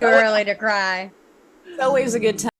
Too early to cry. It's always a good time.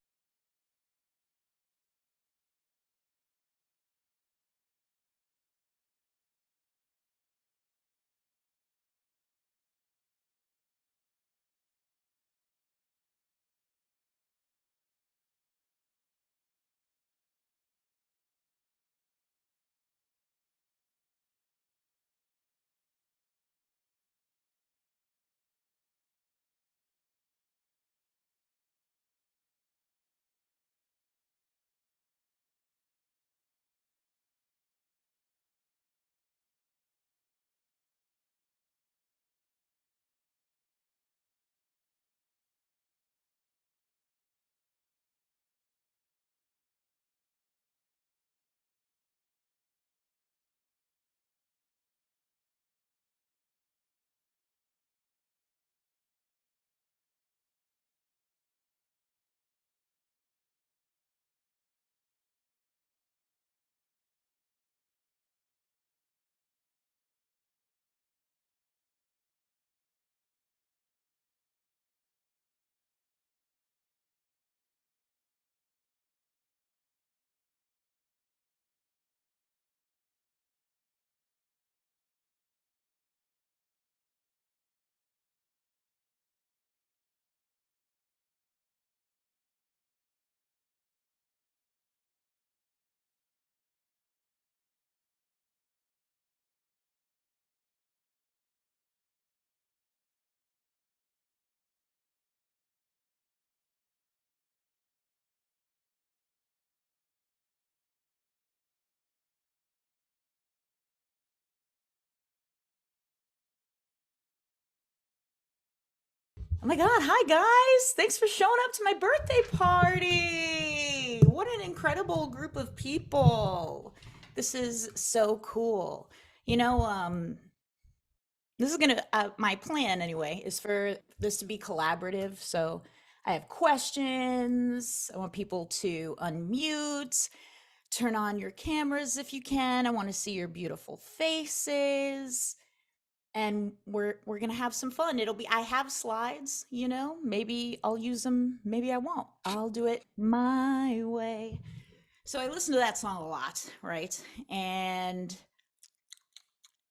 Oh my God. Hi, guys. Thanks for showing up to my birthday party. What an incredible group of people. This is so cool. You know, this is my plan anyway, is for this to be collaborative. So I have questions. I want people to unmute, turn on your cameras if you can. I want to see your beautiful faces. And we're gonna have some fun. I have slides, maybe I'll use them, maybe I won't. I'll do it my way. So I listen to that song a lot, right? And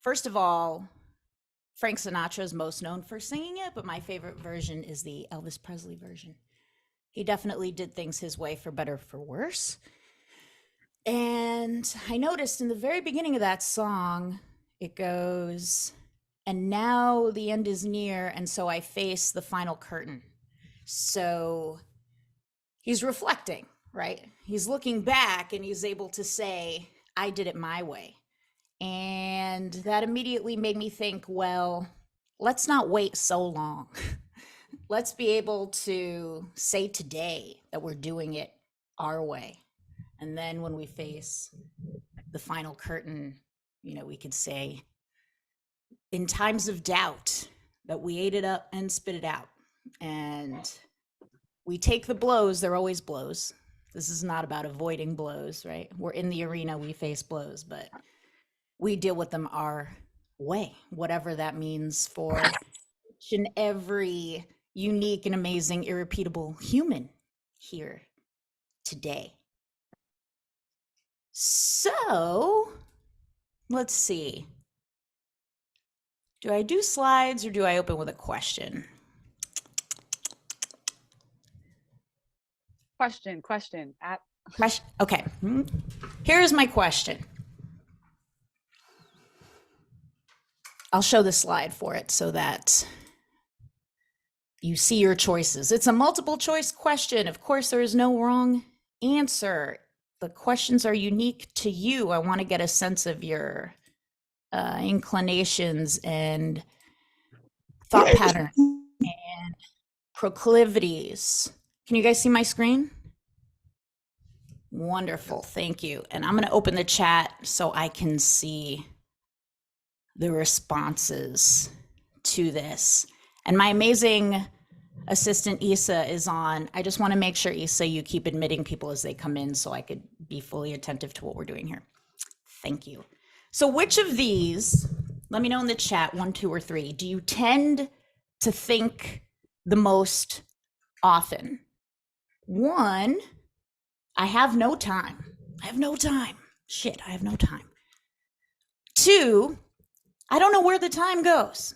first of all, Frank Sinatra is most known for singing it, but my favorite version is the Elvis Presley version. He definitely did things his way, for better, for worse. And I noticed in the very beginning of that song, it goes, "And now the end is near, and so I face the final curtain." So he's reflecting, right? He's looking back and he's able to say, I did it my way. And that immediately made me think, well, let's not wait so long. Let's be able to say today that we're doing it our way. And then when we face the final curtain, we could say, in times of doubt, that we ate it up and spit it out. And we take the blows, they're always blows. This is not about avoiding blows, right? We're in the arena, we face blows, but we deal with them our way, whatever that means for each and every unique and amazing, irrepeatable human here today. So let's see. Do I do slides or do I open with a question? Question. Okay. Here's my question. I'll show the slide for it so that you see your choices. It's a multiple choice question. Of course, there is no wrong answer. The questions are unique to you. I want to get a sense of your inclinations and thought patterns and proclivities. Can you guys see my screen? Wonderful, thank you. And I'm gonna open the chat so I can see the responses to this. And my amazing assistant Issa is on. I just want to make sure, Issa, you keep admitting people as they come in so I could be fully attentive to what we're doing here. Thank you. So which of these, let me know in the chat, 1, 2, or 3, do you tend to think the most often? One, I have no time. I have no time. Shit, I have no time. Two, I don't know where the time goes.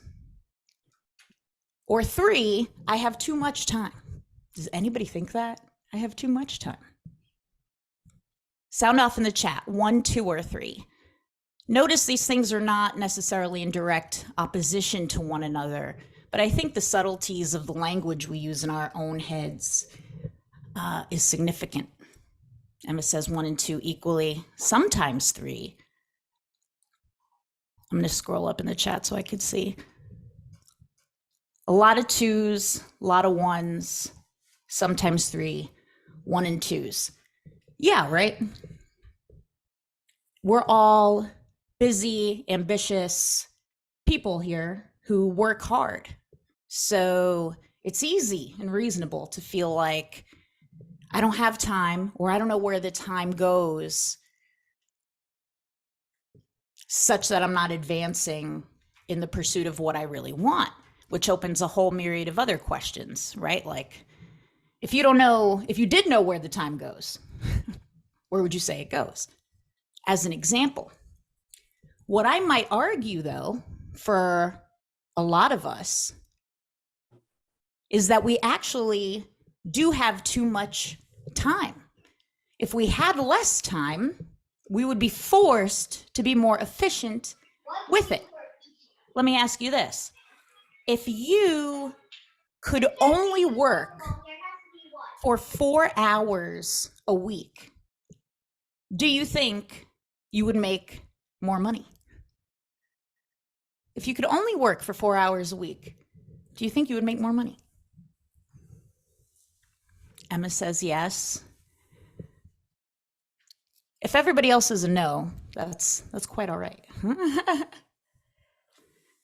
Or three, I have too much time. Does anybody think that? I have too much time. Sound off in the chat, 1, 2, or 3. Notice these things are not necessarily in direct opposition to one another, but I think the subtleties of the language we use in our own heads is significant. Emma says 1 and 2 equally, sometimes 3. I'm going to scroll up in the chat so I could see. A lot of 2s, a lot of 1s, sometimes 3, 1 and 2s. Yeah, right? We're all busy, ambitious people here who work hard. So it's easy and reasonable to feel like I don't have time, or I don't know where the time goes, such that I'm not advancing in the pursuit of what I really want, which opens a whole myriad of other questions, right? Like, if you did know where the time goes, where would you say it goes? As an example, what I might argue, though, for a lot of us, is that we actually do have too much time. If we had less time, we would be forced to be more efficient with it. Let me ask you this. If you could only work for 4 hours a week, do you think you would make more money? If you could only work for 4 hours a week, do you think you would make more money? Emma says yes. If everybody else is a no, that's quite all right.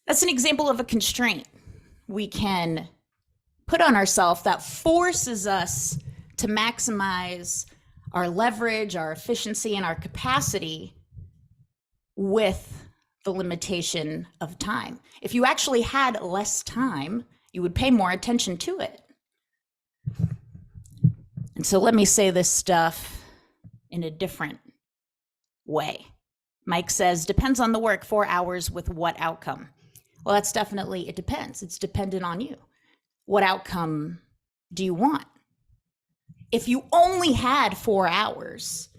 That's an example of a constraint we can put on ourselves that forces us to maximize our leverage, our efficiency, and our capacity with the limitation of time. If you actually had less time, you would pay more attention to it. And so let me say this stuff in a different way. Mike says, depends on the work, 4 hours with what outcome? Well, that's definitely, it depends. It's dependent on you. What outcome do you want? If you only had 4 hours,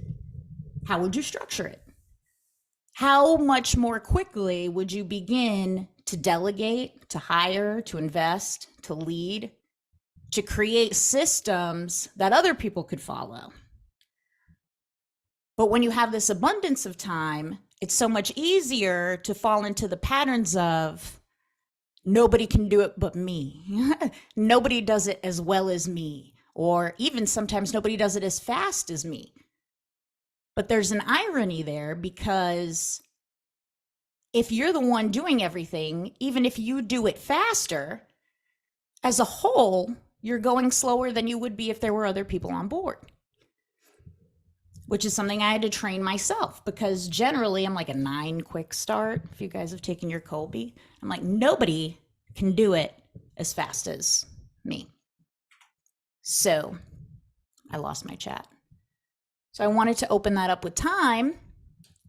how would you structure it? How much more quickly would you begin to delegate, to hire, to invest, to lead, to create systems that other people could follow? But when you have this abundance of time, it's so much easier to fall into the patterns of nobody can do it but me. Nobody does it as well as me. Or even sometimes nobody does it as fast as me. But there's an irony there, because if you're the one doing everything, even if you do it faster, as a whole, you're going slower than you would be if there were other people on board. Which is something I had to train myself, because generally I'm like a 9 quick start. If you guys have taken your Colby, I'm like, nobody can do it as fast as me. So I lost my chat. So I wanted to open that up with time,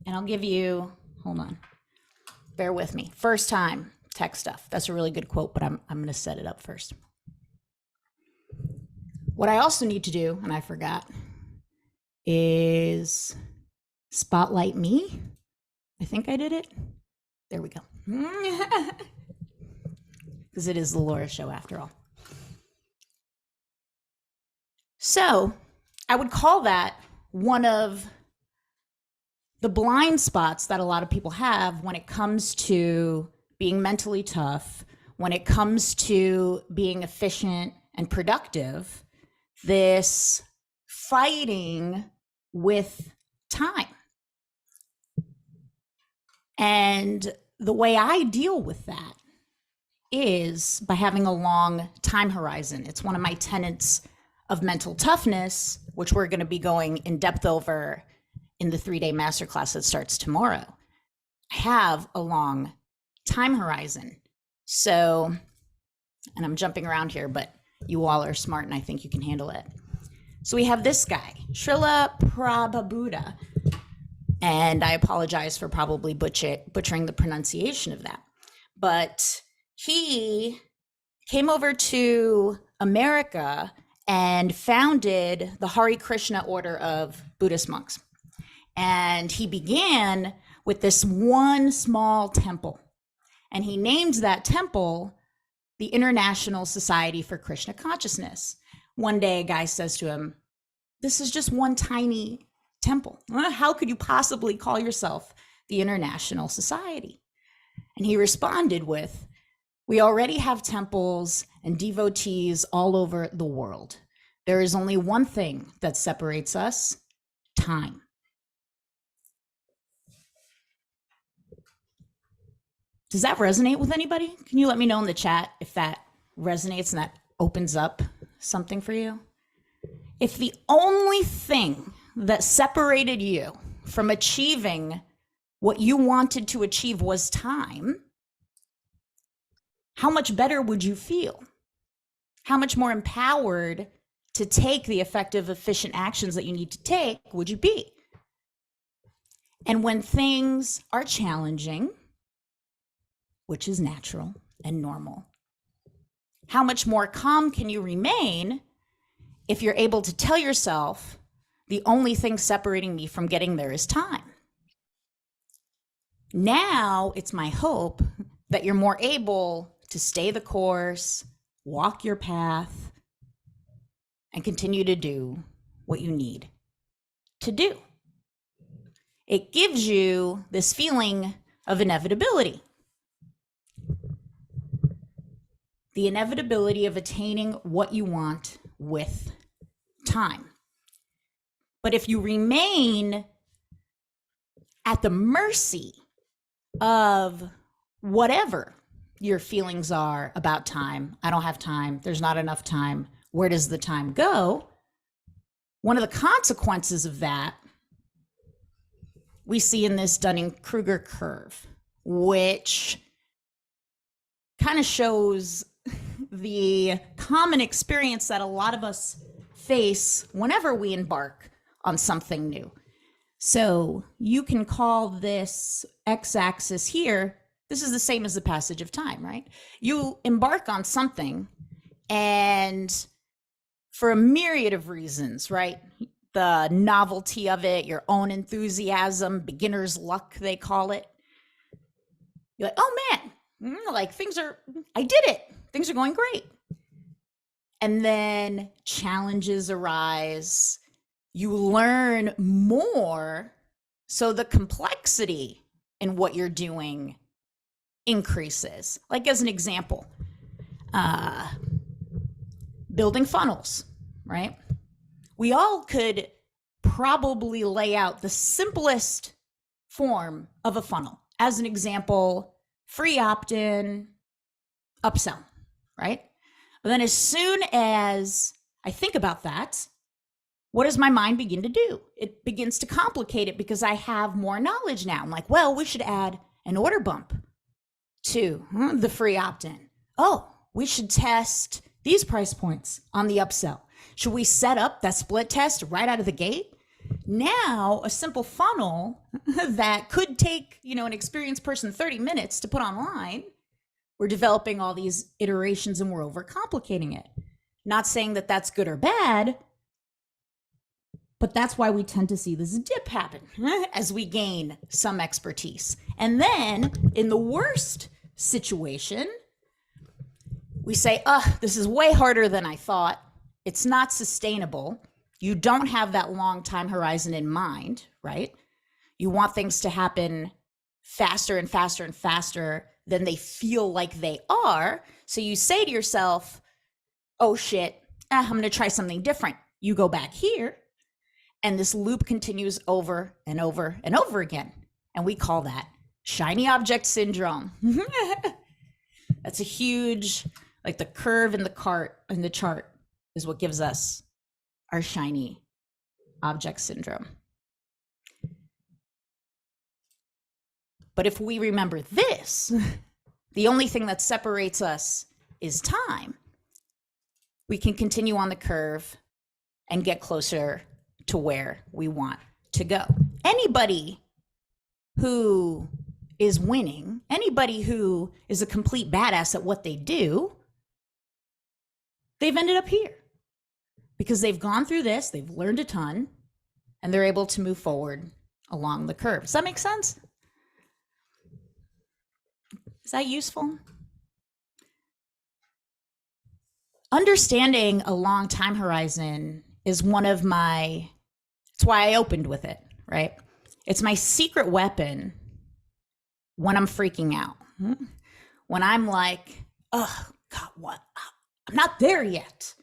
and I'll give you, hold on, bear with me. First time tech stuff. That's a really good quote, but I'm going to set it up first. What I also need to do, and I forgot, is spotlight me. I think I did it. There we go. Because it is the Laura show after all. So I would call that one of the blind spots that a lot of people have when it comes to being mentally tough, when it comes to being efficient and productive, this fighting with time. And the way I deal with that is by having a long time horizon. It's one of my tenets of mental toughness, which we're going to be going in depth over in the 3-day masterclass that starts tomorrow. I have a long time horizon. So And I'm jumping around here, but you all are smart and I think you can handle it. So we have this guy, Srila Prabhupada, and I apologize for probably butchering the pronunciation of that. But he came over to America and founded the Hare Krishna order of Buddhist monks. And he began with this one small temple. And he named that temple the International Society for Krishna Consciousness. One day, a guy says to him, "This is just one tiny temple. How could you possibly call yourself the International Society?" And he responded with, "We already have temples and devotees all over the world. There is only one thing that separates us: time." Does that resonate with anybody? Can you let me know in the chat if that resonates and that opens up something for you? If the only thing that separated you from achieving what you wanted to achieve was time, how much better would you feel? How much more empowered to take the effective, efficient actions that you need to take would you be? And when things are challenging, which is natural and normal, how much more calm can you remain if you're able to tell yourself, the only thing separating me from getting there is time? Now it's my hope that you're more able to stay the course, walk your path, and continue to do what you need to do. It gives you this feeling of inevitability. The inevitability of attaining what you want with time. But if you remain at the mercy of whatever your feelings are about time, I don't have time, there's not enough time, where does the time go? One of the consequences of that we see in this Dunning-Kruger curve, which kind of shows the common experience that a lot of us face whenever we embark on something new. So you can call this x-axis here, this is the same as the passage of time, right? You embark on something, and for a myriad of reasons, right? The novelty of it, your own enthusiasm, beginner's luck, they call it. You're like, oh man, like I did it. Things are going great. And then challenges arise. You learn more. So the complexity in what you're doing increases. Like as an example, building funnels, right? We all could probably lay out the simplest form of a funnel. As an example, free opt-in, upsell, right? But then as soon as I think about that, what does my mind begin to do? It begins to complicate it because I have more knowledge now. I'm like, well, we should add an order bump to the free opt-in. Oh, we should test these price points on the upsell. Should we set up that split test right out of the gate? Now, a simple funnel that could take, an experienced person 30 minutes to put online, we're developing all these iterations and we're overcomplicating it. Not saying that that's good or bad, but that's why we tend to see this dip happen as we gain some expertise. And then in the worst situation, we say, this is way harder than I thought. It's not sustainable. You don't have that long time horizon in mind, right? You want things to happen faster and faster and faster than they feel like they are. So you say to yourself, oh shit, I'm going to try something different. You go back here, and this loop continues over and over and over again. And we call that shiny object syndrome. That's a huge, like the curve in the chart is what gives us our shiny object syndrome. But if we remember this, the only thing that separates us is time, we can continue on the curve and get closer to where we want to go. Anybody who is winning, anybody who is a complete badass at what they do, they've ended up here because they've gone through this, they've learned a ton, and they're able to move forward along the curve. Does that make sense? Is that useful? Understanding a long time horizon is one of my, it's why I opened with it, right? It's my secret weapon when I'm freaking out. When I'm like, oh, God, what? I'm not there yet.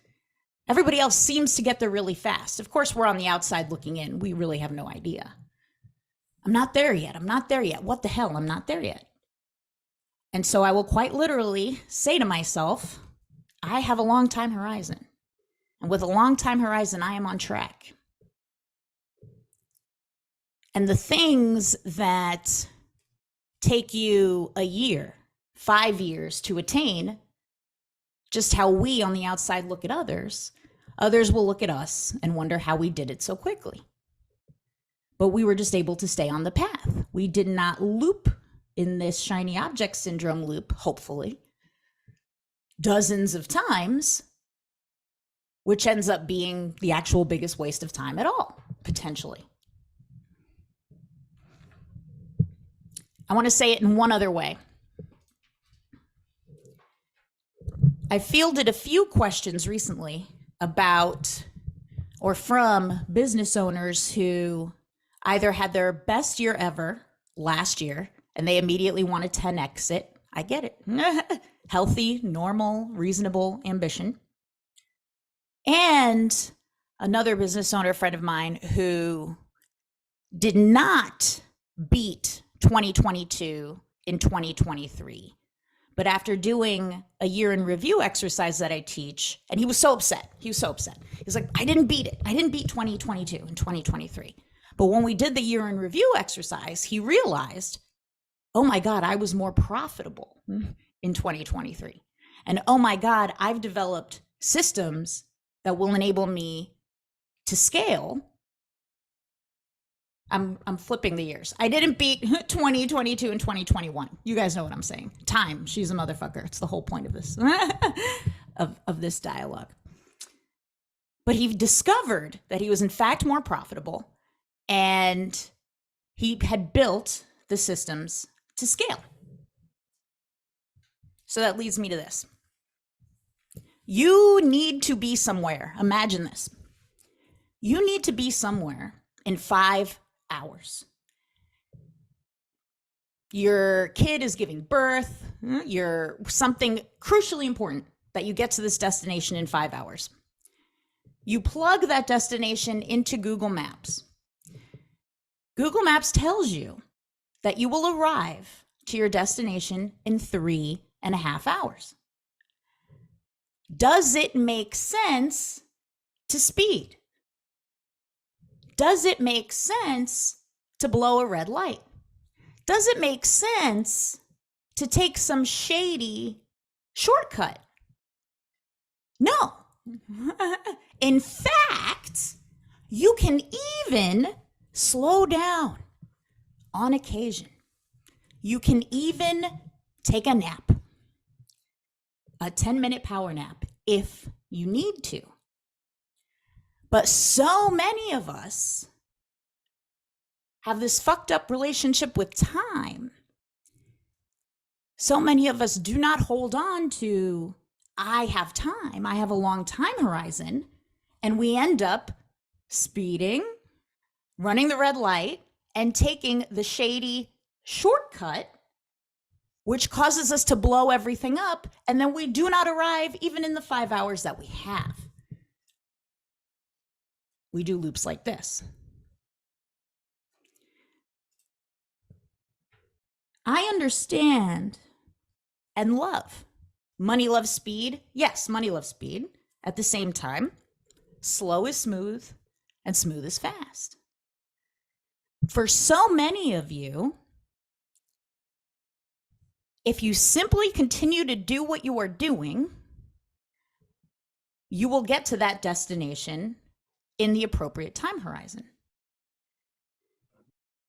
Everybody else seems to get there really fast. Of course, we're on the outside looking in. We really have no idea. I'm not there yet. I'm not there yet. What the hell? I'm not there yet. And so I will quite literally say to myself, I have a long time horizon. And with a long time horizon, I am on track. And the things that take you a year, 5 years to attain, just how we on the outside look at others, others will look at us and wonder how we did it so quickly. But we were just able to stay on the path. We did not loop in this shiny object syndrome loop, hopefully, dozens of times, which ends up being the actual biggest waste of time at all, potentially. I want to say it in one other way. I fielded a few questions recently about or from business owners who either had their best year ever last year and they immediately want a 10x it. I get it. Healthy, normal, reasonable ambition. And another business owner friend of mine who did not beat 2022 in 2023. But after doing a year in review exercise that I teach, and he was so upset. He was like, I didn't beat it. I didn't beat 2022 and 2023. But when we did the year in review exercise, he realized, oh my God, I was more profitable in 2023. And oh my God, I've developed systems that will enable me to scale. I'm flipping the years. I didn't beat 2022 and 2021. You guys know what I'm saying. Time, she's a motherfucker. It's the whole point of this, of this dialogue. But he discovered that he was in fact more profitable and he had built the systems to scale. So that leads me to this. You need to be somewhere. Imagine this. You need to be somewhere in 5 hours. Your kid is giving birth. You're something crucially important that you get to this destination in 5 hours. You plug that destination into Google Maps. Google Maps tells you that you will arrive to your destination in 3.5 hours. Does it make sense to speed? Does it make sense to blow a red light? Does it make sense to take some shady shortcut? No. In fact, you can even slow down on occasion. You can even take a nap, a 10-minute power nap if you need to. But so many of us have this fucked up relationship with time. So many of us do not hold on to, I have time, I have a long time horizon, and we end up speeding, running the red light, and taking the shady shortcut, which causes us to blow everything up, and then we do not arrive even in the 5 hours that we have. We do loops like this. I understand and love. Money loves speed. Yes, money loves speed. At the same time, slow is smooth and smooth is fast. For so many of you, If you simply continue to do what you are doing, you will get to that destination in the appropriate time horizon.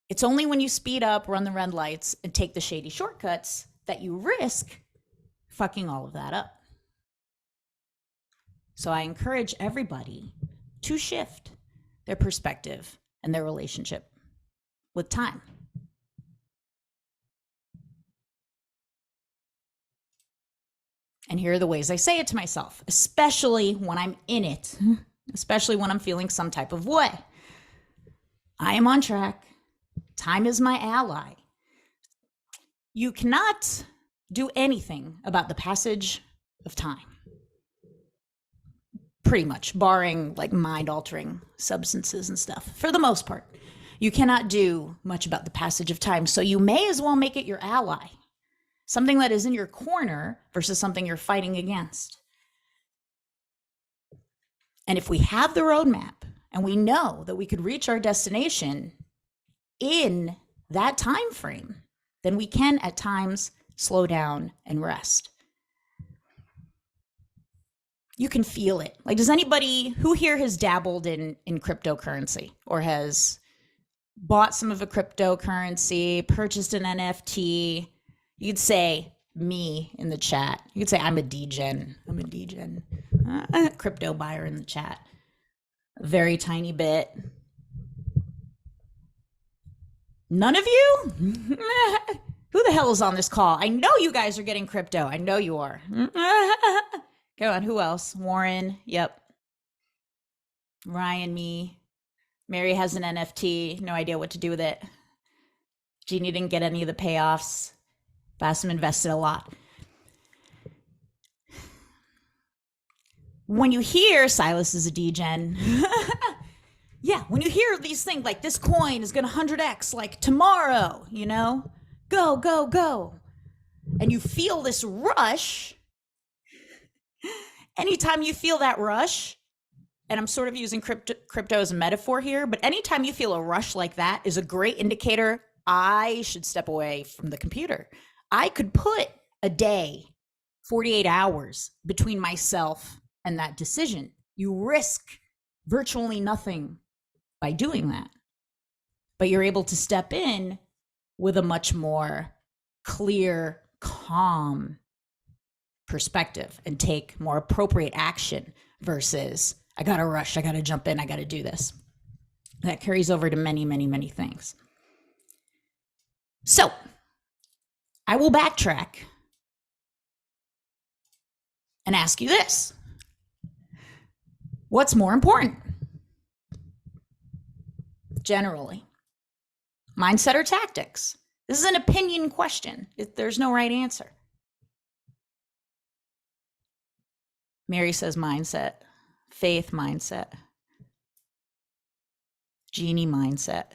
It's only when you speed up, run the red lights, and take the shady shortcuts that you risk fucking all of that up. So I encourage everybody to shift their perspective and their relationship with time. And here are the ways I say it to myself, especially when I'm in it, especially when I'm feeling some type of way. I am on track. Time is my ally. You cannot do anything about the passage of time. Pretty much, barring like mind-altering substances and stuff. For the most part, you cannot do much about the passage of time. So you may as well make it your ally. Something that is in your corner versus something you're fighting against. And if we have the roadmap and we know that we could reach our destination in that time frame, then we can at times slow down and rest. You can feel it. Like, does anybody who here has dabbled in cryptocurrency or has bought some of a cryptocurrency, purchased an NFT? You could say me in the chat. You could say I'm a degen. I'm a degen. Crypto buyer in the chat. A very tiny bit. None of you? Who the hell is on this call? I know you guys are getting crypto. I know you are. Go on. Who else? Warren. Yep. Ryan, me. Mary has an NFT. No idea what to do with it. Jeannie didn't get any of the payoffs. Bassam invested a lot. When you hear Silas is a degen, yeah, when you hear these things like this coin is going to 100x like tomorrow, you know, go, go, go. And you feel this rush. Anytime you feel that rush, and I'm sort of using crypto as a metaphor here, but anytime you feel a rush like that is a great indicator I should step away from the computer. I could put a day, 48 hours between myself and that decision. You risk virtually nothing by doing that, but you're able to step in with a much more clear, calm perspective and take more appropriate action versus I got to rush, I got to jump in, I got to do this. That carries over to many, many, many things. So I will backtrack and ask you this. What's more important? Generally, mindset or tactics? This is an opinion question. There's no right answer. Mary says mindset. Faith, mindset. Jeannie, mindset.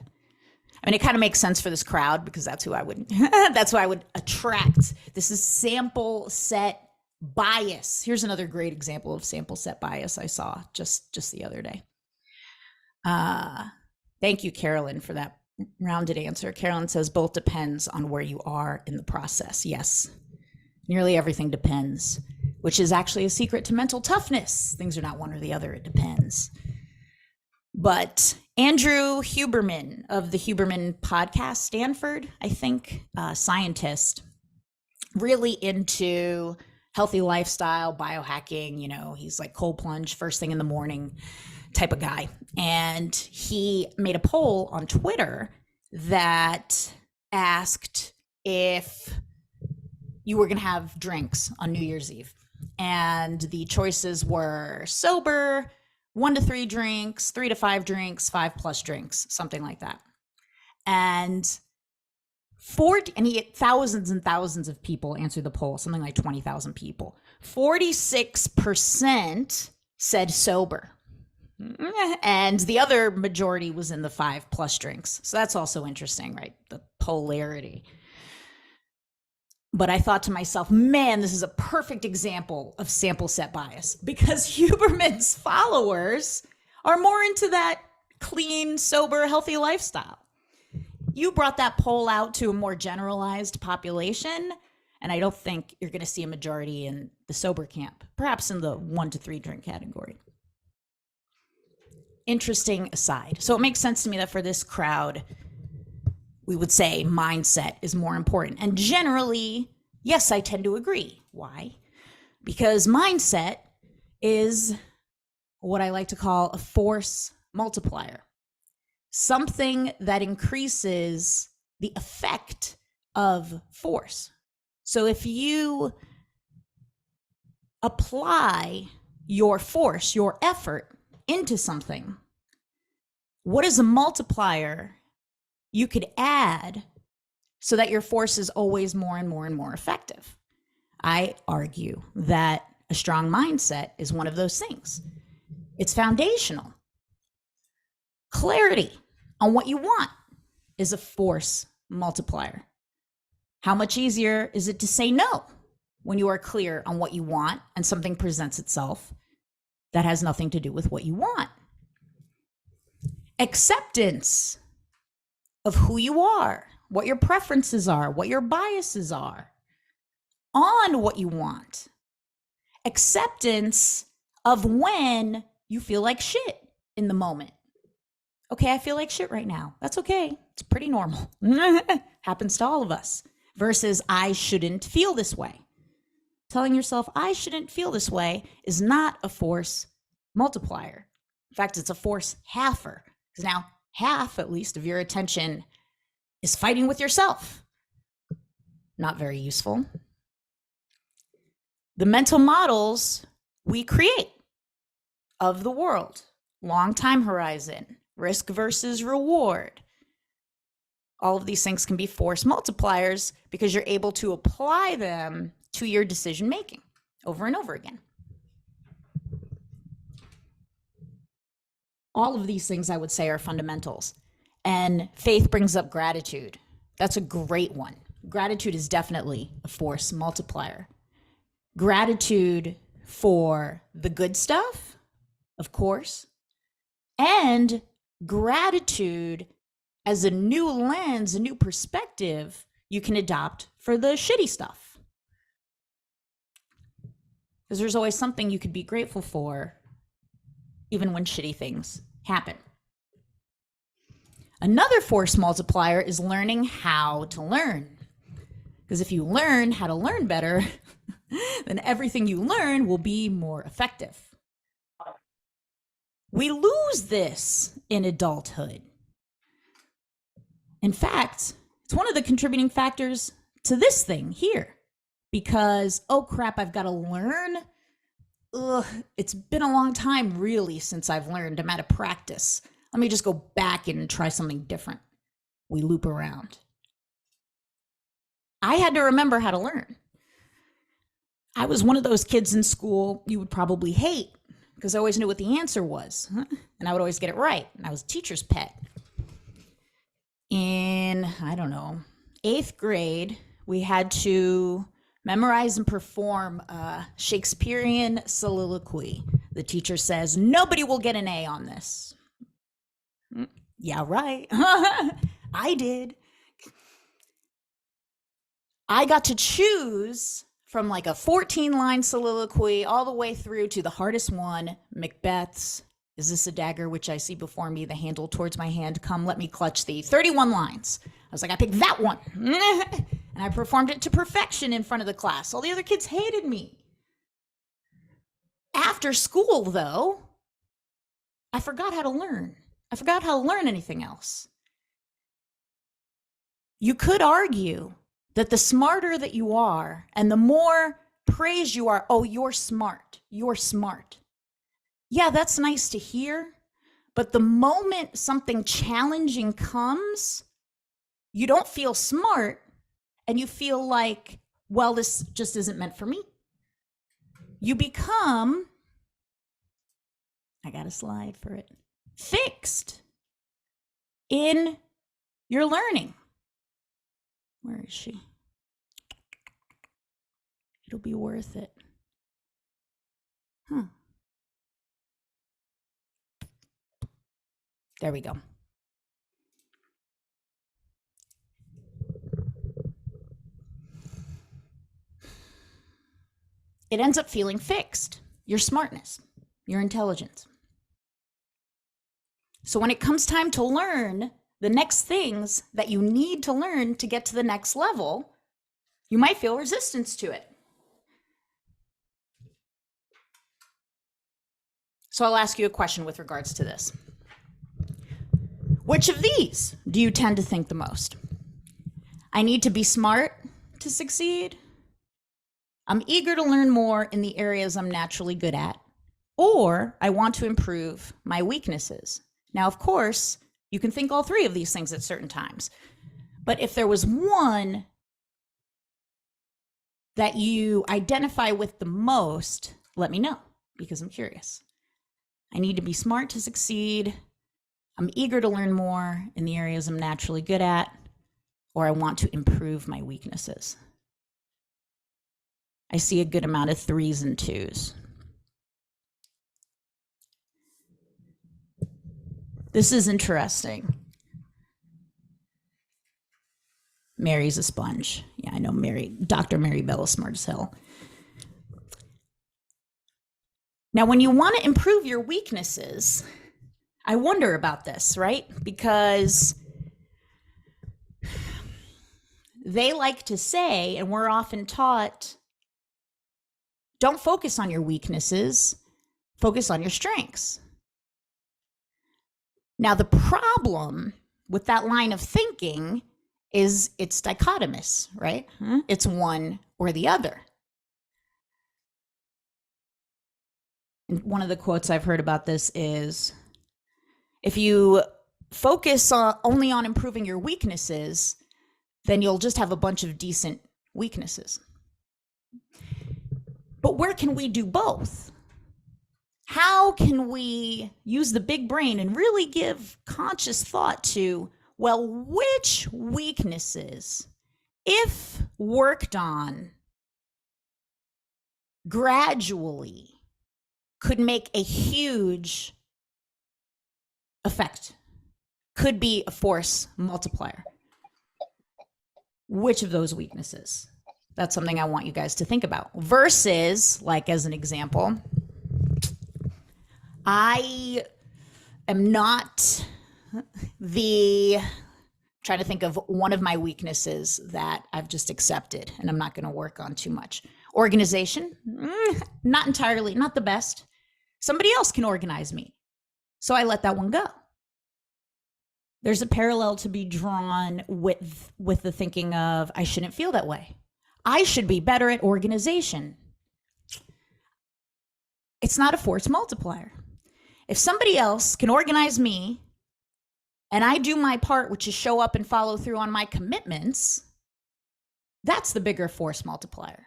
I mean, it kind of makes sense for this crowd because that's who I would that's who I would attract. This is sample set bias. Here's another great example of sample set bias I saw just the other day. Thank you, Carolyn, for that rounded answer. Carolyn says both depends on where you are in the process. Yes, nearly everything depends, which is actually a secret to mental toughness. Things are not one or the other. It depends. But Andrew Huberman of the Huberman podcast, Stanford, I think, scientist, really into healthy lifestyle, biohacking, you know, he's like cold plunge first thing in the morning type of guy. And he made a poll on Twitter that asked if you were going to have drinks on New Year's Eve. And the choices were sober, 1 to 3 drinks, 3 to 5 drinks, 5+ drinks, something like that. And he had thousands and thousands of people answer the poll, something like 20,000 people. 46% said sober. And the other majority was in the 5+ drinks. So that's also interesting, right? The polarity. But I thought to myself, man, this is a perfect example of sample set bias because Huberman's followers are more into that clean, sober, healthy lifestyle. You brought that poll out to a more generalized population, And I don't think you're going to see a majority in the sober camp, perhaps in the 1 to 3 drink category. Interesting aside. So it makes sense to me that for this crowd, we would say mindset is more important. And generally, yes, I tend to agree. Why? Because mindset is what I like to call a force multiplier, something that increases the effect of force. So if you apply your force, your effort into something, what is a multiplier you could add so that your force is always more and more and more effective? I argue that a strong mindset is one of those things. It's foundational. Clarity on what you want is a force multiplier. How much easier is it to say no when you are clear on what you want and something presents itself that has nothing to do with what you want? Acceptance of who you are, what your preferences are, what your biases are, on what you want. Acceptance of when you feel like shit in the moment. Okay, I feel like shit right now. That's okay. It's pretty normal. Happens to all of us. Versus I shouldn't feel this way. Telling yourself I shouldn't feel this way is not a force multiplier. In fact, it's a force halfer. Because now half, at least, of your attention is fighting with yourself. Not very useful. The mental models we create of the world, long time horizon, risk versus reward. All of these things can be force multipliers because you're able to apply them to your decision making over and over again. All of these things, I would say, are fundamentals. And faith brings up gratitude. That's a great one. Gratitude is definitely a force multiplier. Gratitude for the good stuff, of course, and gratitude as a new lens, a new perspective you can adopt for the shitty stuff. Because there's always something you could be grateful for, even when shitty things happen. Another force multiplier is learning how to learn. Because if you learn how to learn better, then everything you learn will be more effective. We lose this in adulthood. In fact, it's one of the contributing factors to this thing here. Because, oh crap, I've got to learn. It's been a long time, really, since I've learned. I'm out of practice. Let me just go back and try something different. We loop around. I had to remember how to learn. I was one of those kids in school you would probably hate because I always knew what the answer was. And I would always get it right. And I was a teacher's pet. In, I don't know, 8th grade, we had to memorize and perform a Shakespearean soliloquy. The teacher says, nobody will get an A on this. Yeah, right. I did. I got to choose from like a 14-line soliloquy all the way through to the hardest one, Macbeth's "Is this a dagger which I see before me, the handle towards my hand, come let me clutch thee." 31 lines. I was like, I picked that one. And I performed it to perfection in front of the class. All the other kids hated me. After school, though, I forgot how to learn. I forgot how to learn anything else. You could argue that the smarter that you are and the more praise you are, oh, you're smart. You're smart. Yeah, that's nice to hear. But the moment something challenging comes, you don't feel smart and you feel like, well, this just isn't meant for me. You become, I got a slide for it, fixed in your learning. Where is she? It'll be worth it. There we go. it ends up feeling fixed. Your smartness, your intelligence. So when it comes time to learn the next things that you need to learn to get to the next level, you might feel resistance to it. So I'll ask you a question with regards to this. Which of these do you tend to think the most? I need to be smart to succeed. I'm eager to learn more in the areas I'm naturally good at. Or I want to improve my weaknesses. Now, of course, you can think all three of these things at certain times. But if there was one that you identify with the most, let me know, because I'm curious. I need to be smart to succeed. I'm eager to learn more in the areas I'm naturally good at, or I want to improve my weaknesses. I see a good amount of 3s and 2s. This is interesting. Mary's a sponge. Yeah, I know Dr. Mary Bell is smart as hell. Now, when you want to improve your weaknesses, I wonder about this, right? Because they like to say, and we're often taught, don't focus on your weaknesses, focus on your strengths. Now, the problem with that line of thinking is it's dichotomous, right? It's one or the other. And one of the quotes I've heard about this is, if you focus only on improving your weaknesses, then you'll just have a bunch of decent weaknesses. But where can we do both? How can we use the big brain and really give conscious thought to, well, which weaknesses, if worked on gradually, could make a huge effect, could be a force multiplier? Which of those weaknesses? That's something I want you guys to think about. Versus, like as an example, I am not trying to think of one of my weaknesses that I've just accepted and I'm not going to work on too much. Organization, not entirely, not the best. Somebody else can organize me. So I let that one go. There's a parallel to be drawn with the thinking of, I shouldn't feel that way. I should be better at organization. It's not a force multiplier. If somebody else can organize me and I do my part, which is show up and follow through on my commitments, that's the bigger force multiplier.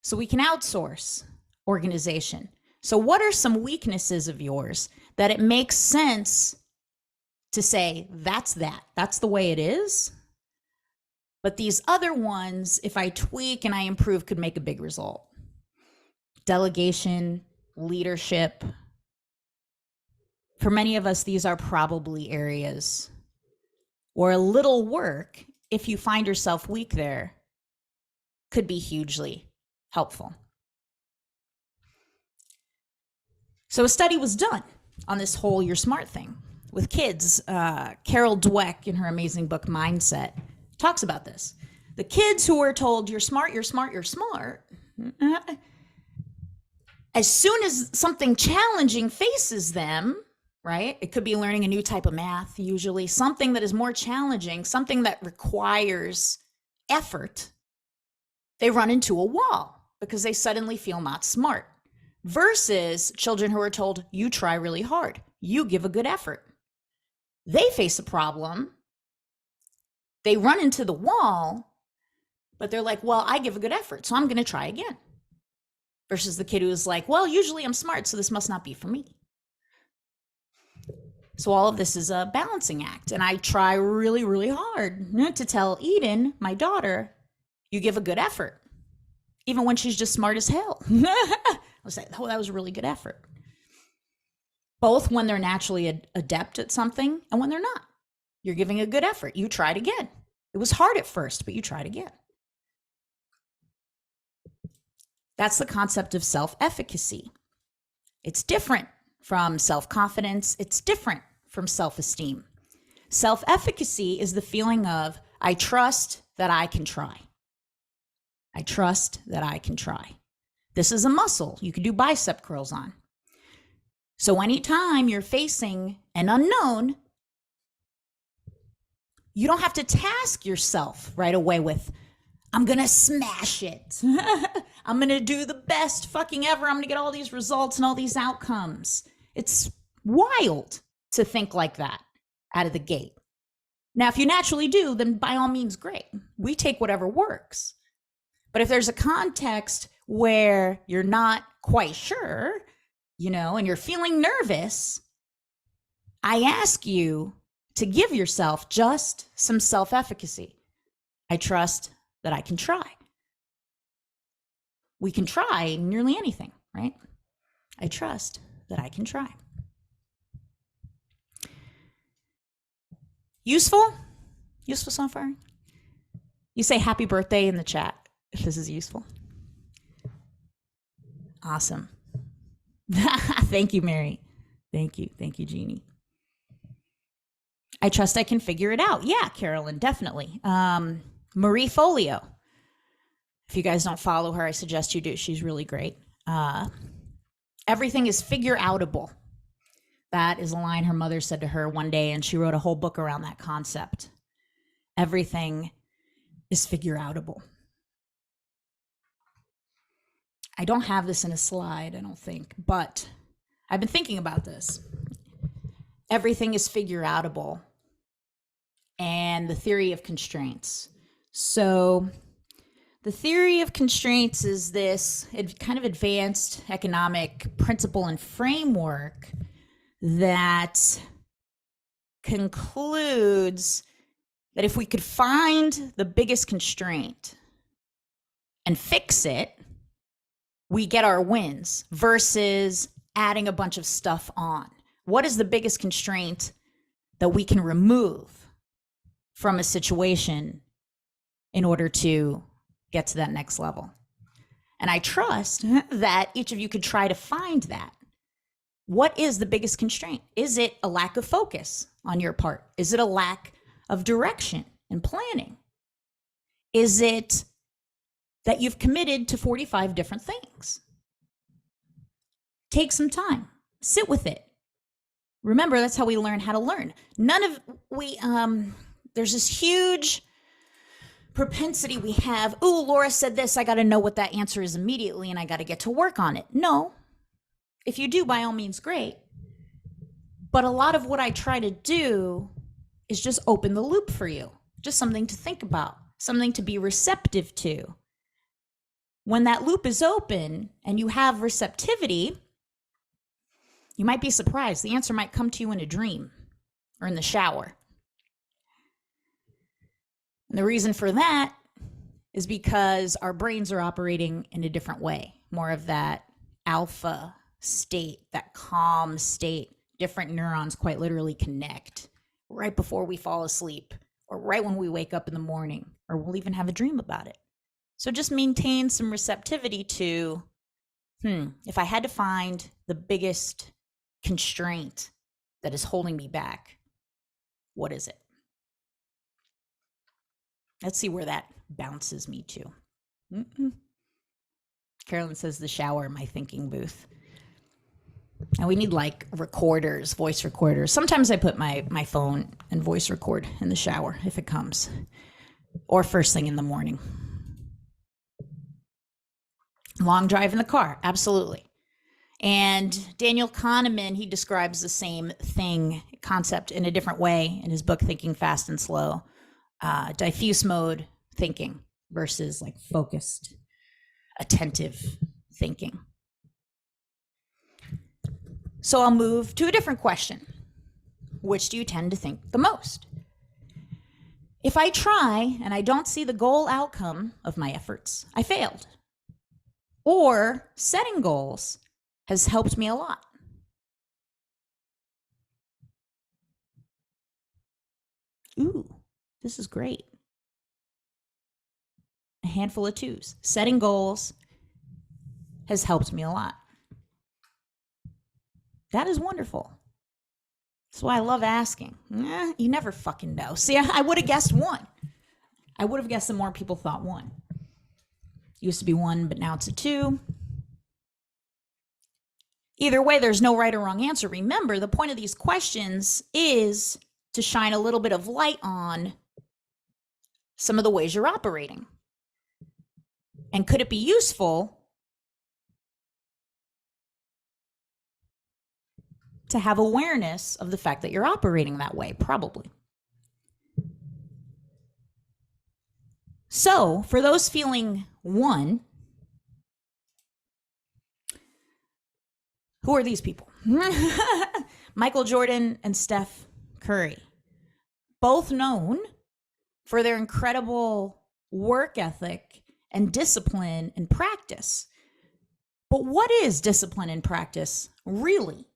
So we can outsource organization. So what are some weaknesses of yours that it makes sense to say, that's the way it is? But these other ones, if I tweak and I improve, could make a big result. Delegation, leadership. For many of us, these are probably areas where a little work, if you find yourself weak there, could be hugely helpful. So a study was done on this whole You're Smart thing with kids. Carol Dweck, in her amazing book, Mindset, talks about this. The kids who were told, you're smart, you're smart, you're smart, as soon as something challenging faces them, right? It could be learning a new type of math, usually something that is more challenging, something that requires effort, they run into a wall because they suddenly feel not smart. Versus children who are told, you try really hard, you give a good effort. They face a problem, they run into the wall, but they're like, well, I give a good effort, so I'm going to try again. Versus the kid who's like, well, usually I'm smart, so this must not be for me. So all of this is a balancing act. And I try really, really hard to tell Eden, my daughter, you give a good effort. Even when she's just smart as hell. I was like, oh, that was a really good effort. Both when they're naturally adept at something and when they're not. You're giving a good effort. You tried again. It was hard at first, but you tried again. That's the concept of self-efficacy. It's different from self-confidence. It's different from self-esteem. Self-efficacy is the feeling of, I trust that I can try. I trust that I can try. This is a muscle you can do bicep curls on. So anytime you're facing an unknown, you don't have to task yourself right away with, I'm going to smash it. I'm going to do the best fucking ever. I'm going to get all these results and all these outcomes. It's wild to think like that out of the gate. Now, if you naturally do, then by all means, great. We take whatever works. But if there's a context where you're not quite sure, and you're feeling nervous, I ask you to give yourself just some self-efficacy. I trust that I can try. We can try nearly anything, right? I trust that I can try. Useful? Useful so far? You say happy birthday in the chat if this is useful. Awesome. Thank you, Mary. Thank you. Thank you, Jeannie. I trust I can figure it out. Yeah, Carolyn, definitely. Marie Folio. If you guys don't follow her, I suggest you do. She's really great. Everything is figure outable. That is a line her mother said to her one day, and she wrote a whole book around that concept. Everything is figure outable. I don't have this in a slide, I don't think, but I've been thinking about this. Everything is figure outable, and the theory of constraints. So the theory of constraints is this kind of advanced economic principle and framework that concludes that if we could find the biggest constraint and fix it, we get our wins versus adding a bunch of stuff on. What is the biggest constraint that we can remove from a situation in order to get to that next level? And I trust that each of you could try to find that. What is the biggest constraint? Is it a lack of focus on your part? Is it a lack of direction and planning? Is it that you've committed to 45 different things? Take some time, sit with it. Remember, that's how we learn how to learn. There's this huge propensity we have. Ooh, Laura said this, I got to know what that answer is immediately and I got to get to work on it. No, if you do, by all means, great. But a lot of what I try to do is just open the loop for you. Just something to think about, something to be receptive to. When that loop is open and you have receptivity, you might be surprised. The answer might come to you in a dream or in the shower. And the reason for that is because our brains are operating in a different way, more of that alpha state, that calm state. Different neurons quite literally connect right before we fall asleep or right when we wake up in the morning, or we'll even have a dream about it. So just maintain some receptivity to, if I had to find the biggest constraint that is holding me back, what is it? Let's see where that bounces me to. Carolyn says the shower, my thinking booth. And we need like recorders, voice recorders. Sometimes I put my phone and voice record in the shower if it comes, or first thing in the morning. Long drive in the car, absolutely. And Daniel Kahneman, he describes the same concept in a different way in his book, Thinking Fast and Slow. Diffuse mode thinking versus like focused, attentive thinking. So I'll move to a different question. Which do you tend to think the most? If I try and I don't see the goal outcome of my efforts, I failed. Or setting goals has helped me a lot. Ooh, this is great. A handful of twos. Setting goals has helped me a lot. That is wonderful. That's why I love asking. You never fucking know. See, I would have guessed one. I would have guessed that more people thought one. It used to be one, but now it's a two. Either way, there's no right or wrong answer. Remember, the point of these questions is to shine a little bit of light on some of the ways you're operating. And could it be useful to have awareness of the fact that you're operating that way? Probably. So, for those feeling one, who are these people? Michael Jordan and Steph Curry, both known for their incredible work ethic and discipline and practice. But what is discipline and practice really?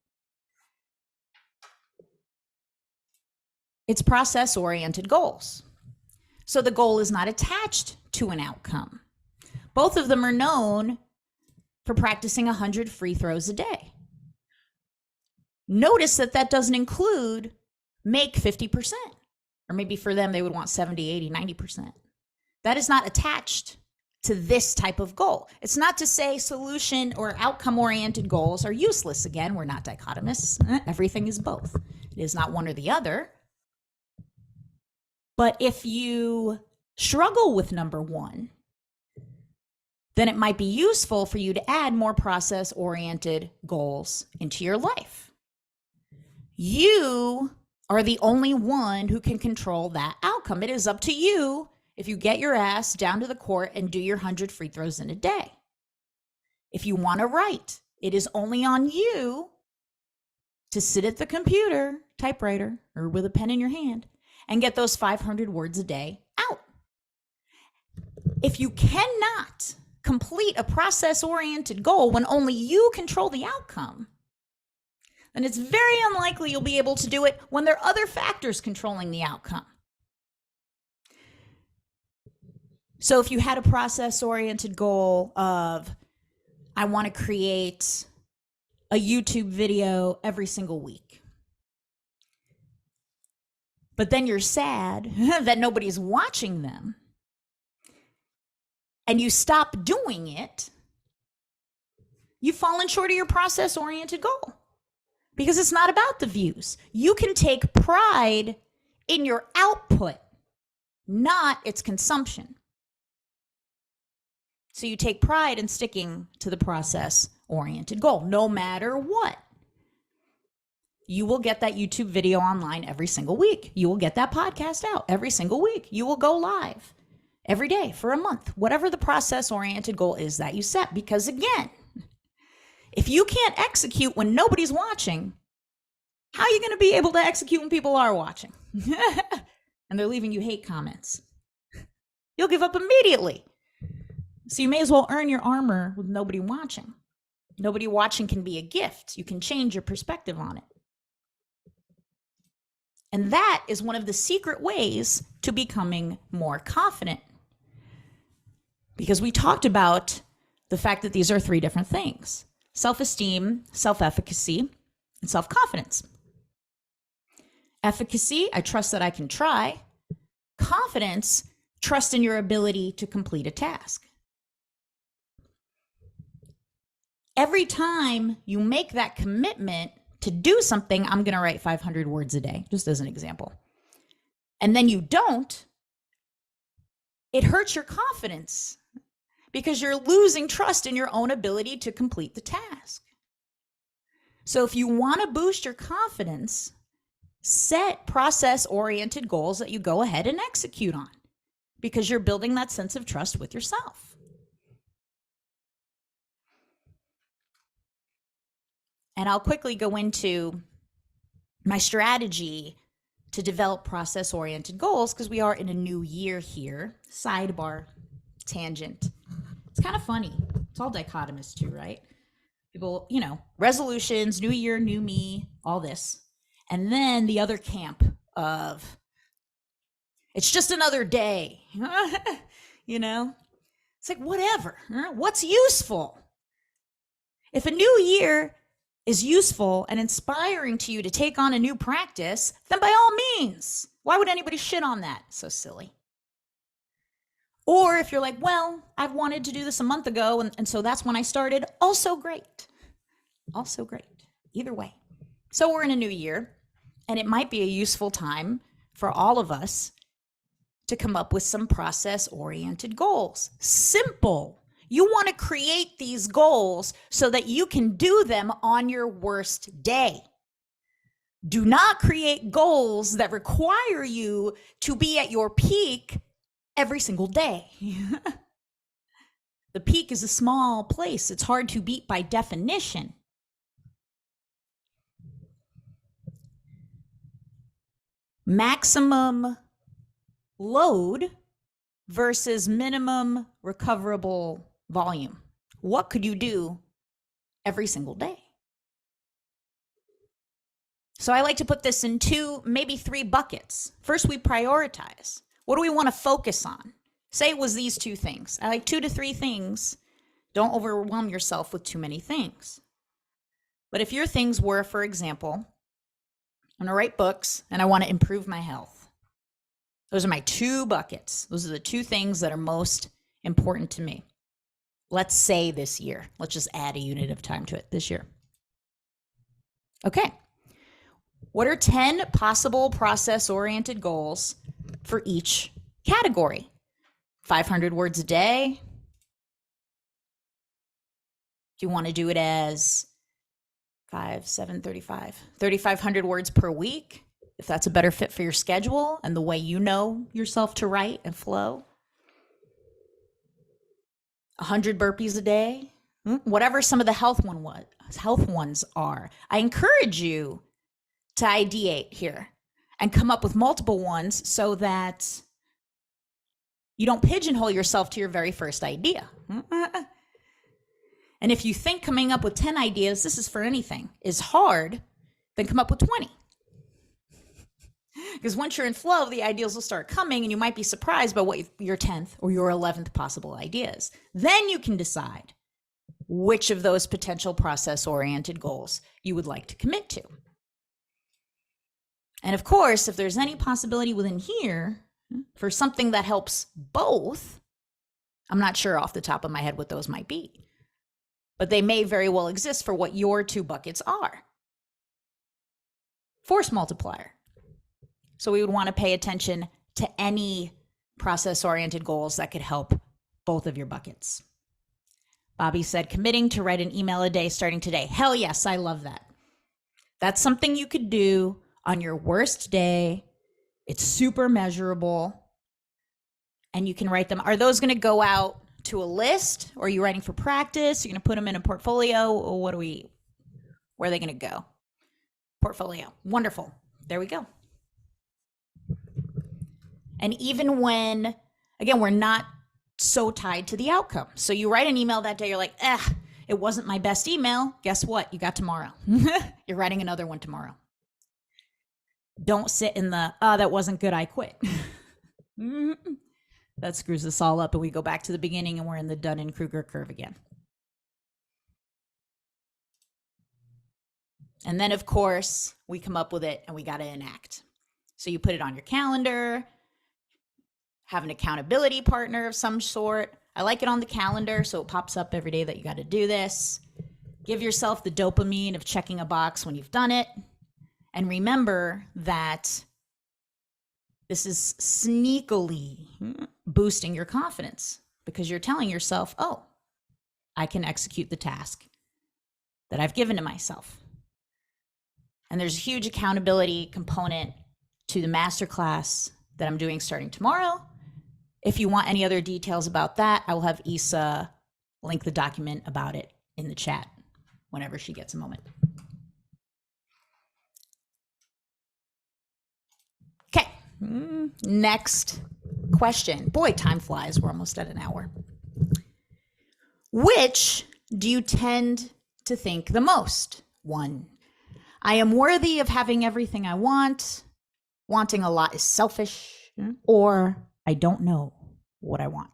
It's process-oriented goals. So the goal is not attached to an outcome. Both of them are known for practicing 100 free throws a day. Notice that that doesn't include make 50%. Or maybe for them, they would want 70, 80, 90%. That is not attached to this type of goal. It's not to say solution or outcome-oriented goals are useless. Again, we're not dichotomous. Everything is both. It is not one or the other. But if you struggle with number one, then it might be useful for you to add more process-oriented goals into your life. You are the only one who can control that outcome. It is up to you if you get your ass down to the court and do your 100 free throws in a day. If you want to write, it is only on you to sit at the computer, typewriter, or with a pen in your hand and get those 500 words a day out. If you cannot complete a process-oriented goal when only you control the outcome, then it's very unlikely you'll be able to do it when there are other factors controlling the outcome. So if you had a process-oriented goal of, I want to create a YouTube video every single week, but then you're sad that nobody's watching them, and you stop doing it, you've fallen short of your process-oriented goal. Because it's not about the views. You can take pride in your output, not its consumption. So you take pride in sticking to the process-oriented goal, no matter what. You will get that YouTube video online every single week. You will get that podcast out every single week. You will go live every day for a month, whatever the process-oriented goal is that you set. Because again, if you can't execute when nobody's watching, how are you going to be able to execute when people are watching? And they're leaving you hate comments. You'll give up immediately. So you may as well earn your armor with nobody watching. Nobody watching can be a gift. You can change your perspective on it. And that is one of the secret ways to becoming more confident. Because we talked about the fact that these are three different things: self-esteem, self-efficacy, and self-confidence. Efficacy, I trust that I can try. Confidence, trust in your ability to complete a task. Every time you make that commitment to do something, I'm going to write 500 words a day, just as an example, and then you don't, it hurts your confidence because you're losing trust in your own ability to complete the task. So if you want to boost your confidence, set process-oriented goals that you go ahead and execute on, because you're building that sense of trust with yourself. And I'll quickly go into my strategy to develop process-oriented goals, because we are in a new year here. Sidebar, tangent. It's kind of funny. It's all dichotomous too, right? People, resolutions, new year, new me, all this. And then the other camp of, it's just another day. It's like, whatever. What's useful? If a new year is useful and inspiring to you to take on a new practice, then by all means, why would anybody shit on that? So silly. Or if you're like, well, I've wanted to do this a month ago, and so that's when I started, also great. Also great. Either way. So we're in a new year, and it might be a useful time for all of us to come up with some process-oriented goals. Simple. You want to create these goals so that you can do them on your worst day. Do not create goals that require you to be at your peak every single day. The peak is a small place. It's hard to beat by definition. Maximum load versus minimum recoverable volume. What could you do every single day? So I like to put this in 2, maybe 3 buckets. First, we prioritize. What do we want to focus on? Say it was these 2 things. I like 2 to 3 things. Don't overwhelm yourself with too many things. But if your things were, for example, I'm going to write books and I want to improve my health. Those are my 2 buckets. Those are the 2 things that are most important to me. Let's say this year. Let's just add a unit of time to it this year. Okay. What are 10 possible process-oriented goals for each category? 500 words a day. If you want to do it as 3,500 words per week, if that's a better fit for your schedule and the way you know yourself to write and flow. 100 burpees a day, whatever some of the health ones are. I encourage you to ideate here and come up with multiple ones so that you don't pigeonhole yourself to your very first idea. And if you think coming up with 10 ideas, this is for anything, is hard, then come up with 20. Because once you're in flow, the ideas will start coming and you might be surprised by what your 10th or your 11th possible ideas. Then you can decide which of those potential process-oriented goals you would like to commit to. And of course, if there's any possibility within here for something that helps both, I'm not sure off the top of my head what those might be, but they may very well exist for what your 2 buckets are. Force multiplier. So we would want to pay attention to any process-oriented goals that could help both of your buckets. Bobby said, committing to write an email a day starting today. Hell yes, I love that. That's something you could do on your worst day. It's super measurable. And you can write them. Are those going to go out to a list? Or are you writing for practice? You're going to put them in a portfolio? Or where are they going to go? Portfolio. Wonderful. There we go. And even when, again, we're not so tied to the outcome. So you write an email that day, you're like, it wasn't my best email. Guess what? You got tomorrow. You're writing another one tomorrow. Don't sit in the, that wasn't good, I quit. That screws us all up and we go back to the beginning and we're in the Dunning-Kruger curve again. And then, of course, we come up with it and we got to enact. So you put it on your calendar, have an accountability partner of some sort. I like it on the calendar so it pops up every day that you got to do this. Give yourself the dopamine of checking a box when you've done it. And remember that this is sneakily boosting your confidence because you're telling yourself, oh, I can execute the task that I've given to myself. And there's a huge accountability component to the masterclass that I'm doing starting tomorrow. If you want any other details about that, I will have Isa link the document about it in the chat whenever she gets a moment. Okay, next question. Boy, time flies. We're almost at an hour. Which do you tend to think the most? 1, I am worthy of having everything I want. Wanting a lot is selfish. Or I don't know what I want.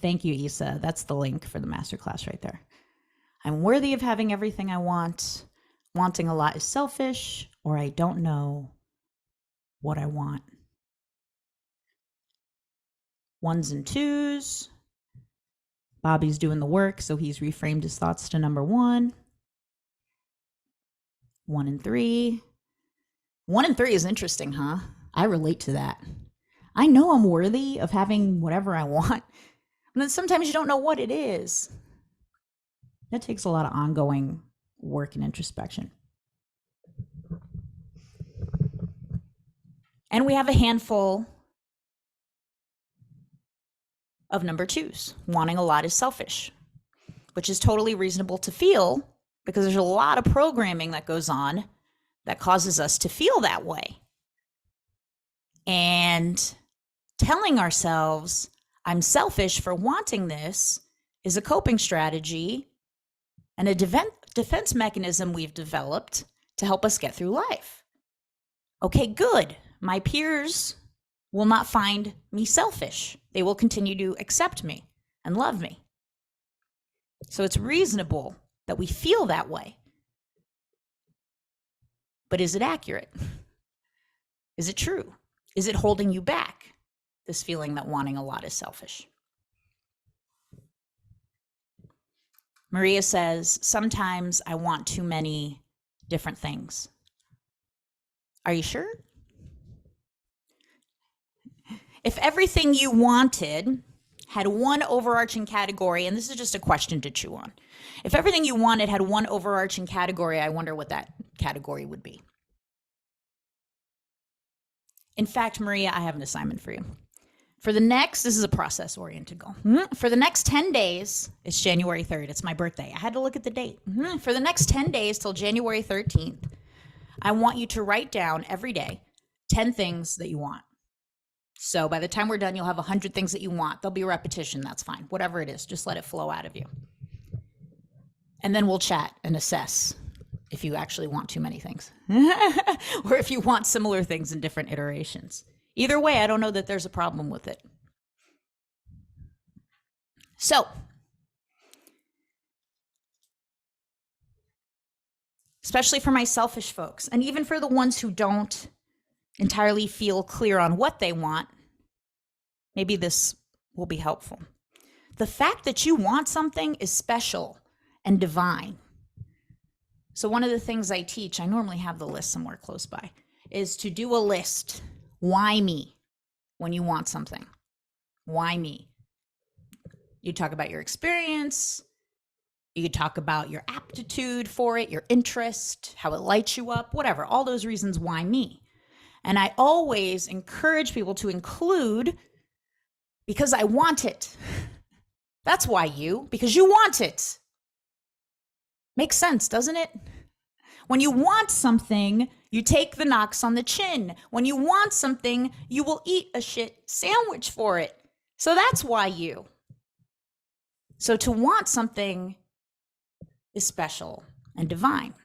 Thank you, Isa. That's the link for the masterclass right there. I'm worthy of having everything I want. Wanting a lot is selfish, or I don't know what I want. Ones and twos. Bobby's doing the work, so he's reframed his thoughts to number 1. 1 and 3. 1 and 3 is interesting, huh? I relate to that. I know I'm worthy of having whatever I want, and then sometimes you don't know what it is. That takes a lot of ongoing work and introspection. And we have a handful of number 2s. Wanting a lot is selfish, which is totally reasonable to feel because there's a lot of programming that goes on that causes us to feel that way. And telling ourselves, I'm selfish for wanting this, is a coping strategy and a defense mechanism we've developed to help us get through life. Okay, good. My peers will not find me selfish. They will continue to accept me and love me. So it's reasonable that we feel that way. But is it accurate? Is it true? Is it holding you back, this feeling that wanting a lot is selfish? Maria says, sometimes I want too many different things. Are you sure? If everything you wanted had one overarching category, and this is just a question to chew on. If everything you wanted had one overarching category, I wonder what that category would be. In fact, Maria, I have an assignment for you. For the next, this is a process-oriented goal. For the next 10 days, it's January 3rd. It's my birthday. I had to look at the date. For the next 10 days till January 13th, I want you to write down every day 10 things that you want. So by the time we're done, you'll have 100 things that you want. There'll be a repetition. That's fine. Whatever it is, just let it flow out of you. And then we'll chat and assess if you actually want too many things or if you want similar things in different iterations. Either way, I don't know that there's a problem with it. So, especially for my selfish folks, and even for the ones who don't entirely feel clear on what they want, maybe this will be helpful. The fact that you want something is special and divine. So one of the things I teach, I normally have the list somewhere close by, is to do a list. Why me? When you want something. Why me? You talk about your experience. You could talk about your aptitude for it, your interest, how it lights you up, whatever. All those reasons why me. And I always encourage people to include because I want it. That's why you, because you want it. Makes sense, doesn't it? When you want something, you take the knocks on the chin. When you want something, you will eat a shit sandwich for it. So that's why you. So to want something is special and divine.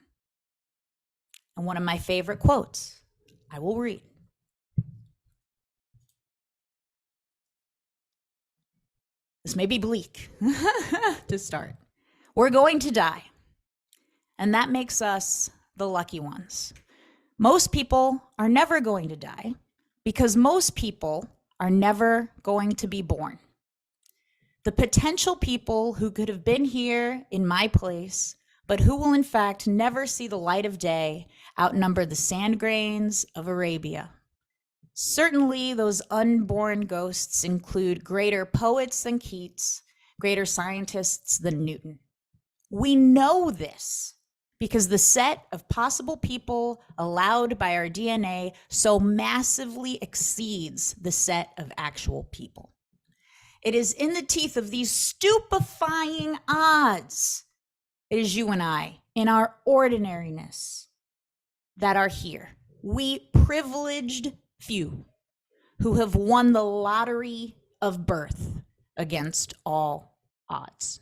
And one of my favorite quotes, I will read. This may be bleak to start. We're going to die. And that makes us the lucky ones. Most people are never going to die because most people are never going to be born. The potential people who could have been here in my place, but who will in fact never see the light of day, outnumber the sand grains of Arabia. Certainly, those unborn ghosts include greater poets than Keats, greater scientists than Newton. We know this because the set of possible people allowed by our DNA so massively exceeds the set of actual people. It is in the teeth of these stupefying odds. It is you and I, in our ordinariness, that are here. We privileged few who have won the lottery of birth against all odds.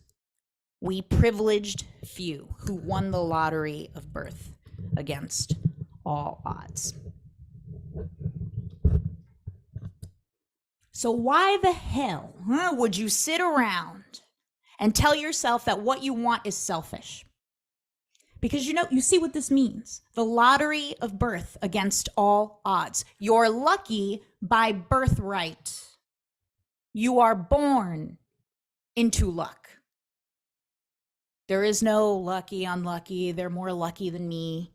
We privileged few who won the lottery of birth against all odds. So why the hell would you sit around and tell yourself that what you want is selfish? Because you see what this means. The lottery of birth against all odds. You're lucky by birthright. You are born into luck. There is no lucky, unlucky. They're more lucky than me.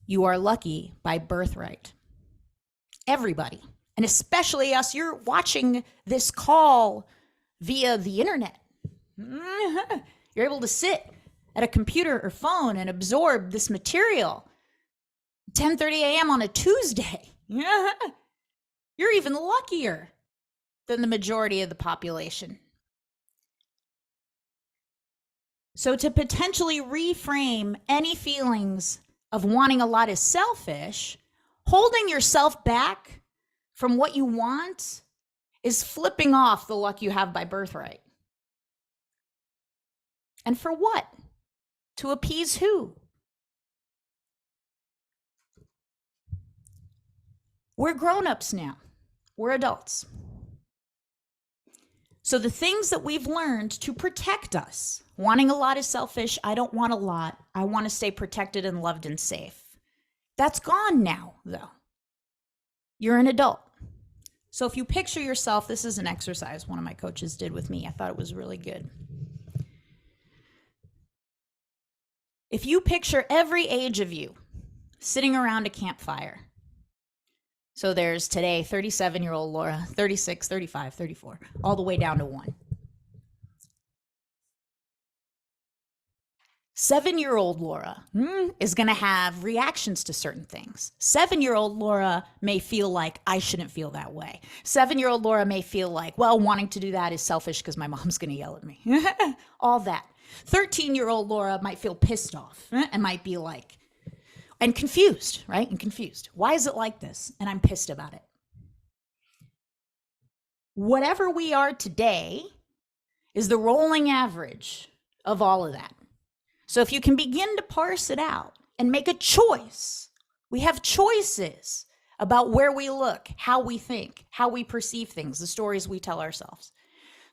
You are lucky by birthright. Everybody, and especially us, you're watching this call via the internet. You're able to sit at a computer or phone and absorb this material 10:30 a.m. on a Tuesday. You're even luckier than the majority of the population. So to potentially reframe any feelings of wanting a lot as selfish, holding yourself back from what you want is flipping off the luck you have by birthright. And for what? To appease who? We're grown-ups now. We're adults. So the things that we've learned to protect us, wanting a lot is selfish. I don't want a lot. I want to stay protected and loved and safe. That's gone now, though. You're an adult. So if you picture yourself, this is an exercise one of my coaches did with me. I thought it was really good. If you picture every age of you sitting around a campfire. So there's today 37-year-old Laura, 36, 35, 34, all the way down to 1. 7-year-old Laura is going to have reactions to certain things. 7-year-old Laura may feel like I shouldn't feel that way. 7-year-old Laura may feel like, well, wanting to do that is selfish because my mom's going to yell at me. All that. 13-year-old Laura might feel pissed off and might be like, and confused, right? And confused. Why is it like this? And I'm pissed about it. Whatever we are today is the rolling average of all of that. So if you can begin to parse it out and make a choice, we have choices about where we look, how we think, how we perceive things, the stories we tell ourselves.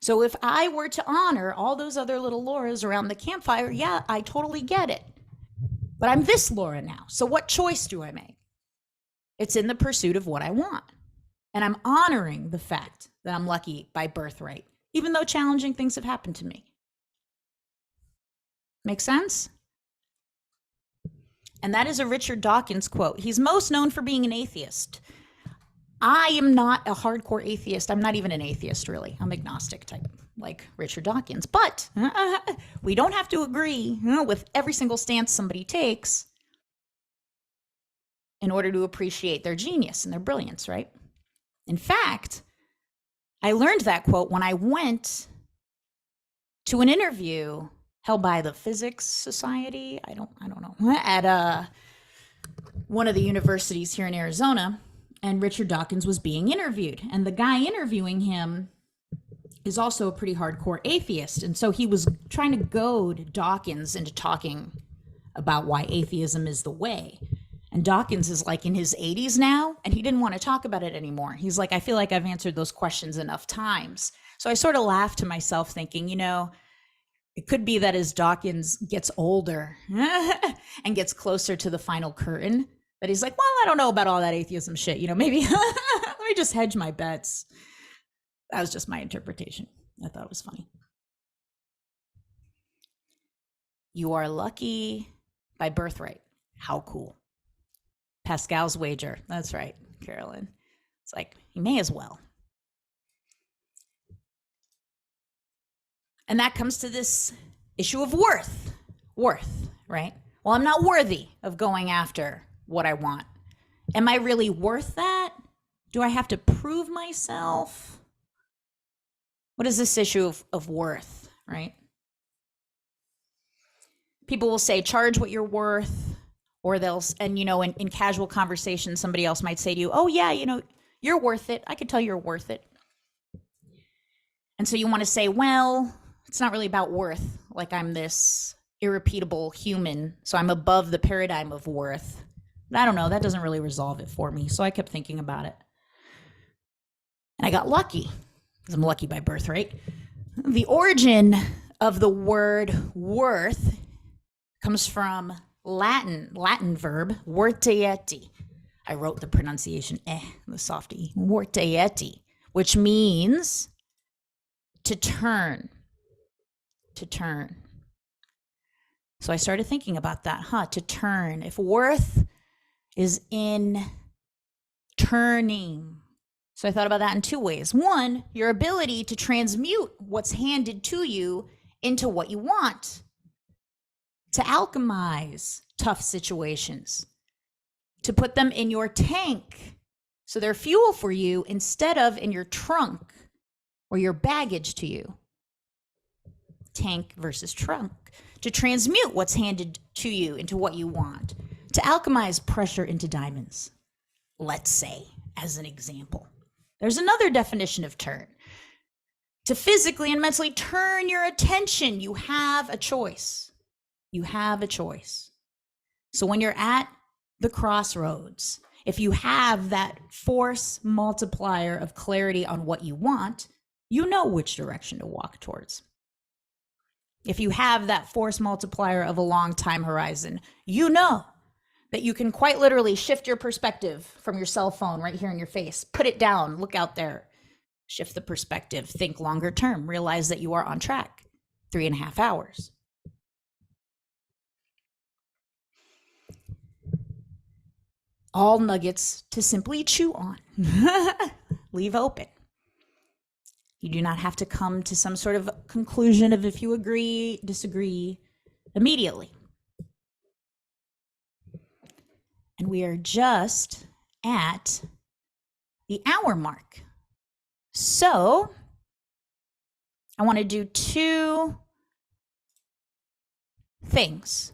So if I were to honor all those other little Lauras around the campfire, yeah, I totally get it. But I'm this Laura now. So what choice do I make? It's in the pursuit of what I want. And I'm honoring the fact that I'm lucky by birthright, even though challenging things have happened to me. Make sense? And that is a Richard Dawkins quote. He's most known for being an atheist. I am not a hardcore atheist. I'm not even an atheist, really. I'm agnostic type, like Richard Dawkins. But we don't have to agree with every single stance somebody takes in order to appreciate their genius and their brilliance, right? In fact, I learned that quote when I went to an interview held by the Physics Society, I don't know, at one of the universities here in Arizona, and Richard Dawkins was being interviewed. And the guy interviewing him is also a pretty hardcore atheist. And so he was trying to goad Dawkins into talking about why atheism is the way. And Dawkins is like in his 80s now, and he didn't want to talk about it anymore. He's like, I feel like I've answered those questions enough times. So I sort of laughed to myself thinking, it could be that as Dawkins gets older and gets closer to the final curtain, that he's like, well, I don't know about all that atheism shit. Maybe let me just hedge my bets. That was just my interpretation. I thought it was funny. You are lucky by birthright. How cool. Pascal's wager. That's right, Carolyn. It's like, you may as well. And that comes to this issue of worth. Worth, right? Well, I'm not worthy of going after what I want. Am I really worth that? Do I have to prove myself? What is this issue of worth, right? People will say, charge what you're worth, or they'll, and in casual conversation, somebody else might say to you, oh yeah, you're worth it. I could tell you're worth it. And so you want to say, well, it's not really about worth. Like I'm this irrepeatable human, so I'm above the paradigm of worth. I don't know. That doesn't really resolve it for me. So I kept thinking about it. And I got lucky, because I'm lucky by birth, right? The origin of the word worth comes from Latin verb, vortieti. I wrote the pronunciation, the softy, vortieti, which means to turn, to turn. So I started thinking about that, to turn. If worth is in turning. So I thought about that in two ways. One, your ability to transmute what's handed to you into what you want, to alchemize tough situations, to put them in your tank so they're fuel for you instead of in your trunk or your baggage to you. Tank versus trunk. To transmute what's handed to you into what you want, to alchemize pressure into diamonds, let's say, as an example. There's another definition of turn. To physically and mentally turn your attention. You have a choice. You have a choice. So when you're at the crossroads, if you have that force multiplier of clarity on what you want, you know which direction to walk towards. If you have that force multiplier of a long time horizon, you know that you can quite literally shift your perspective from your cell phone right here in your face, put it down, look out there, shift the perspective, think longer term, realize that you are on track, 3.5 hours. All nuggets to simply chew on, leave open. You do not have to come to some sort of conclusion of if you agree, disagree immediately. And we are just at the hour mark. So I want to do two things.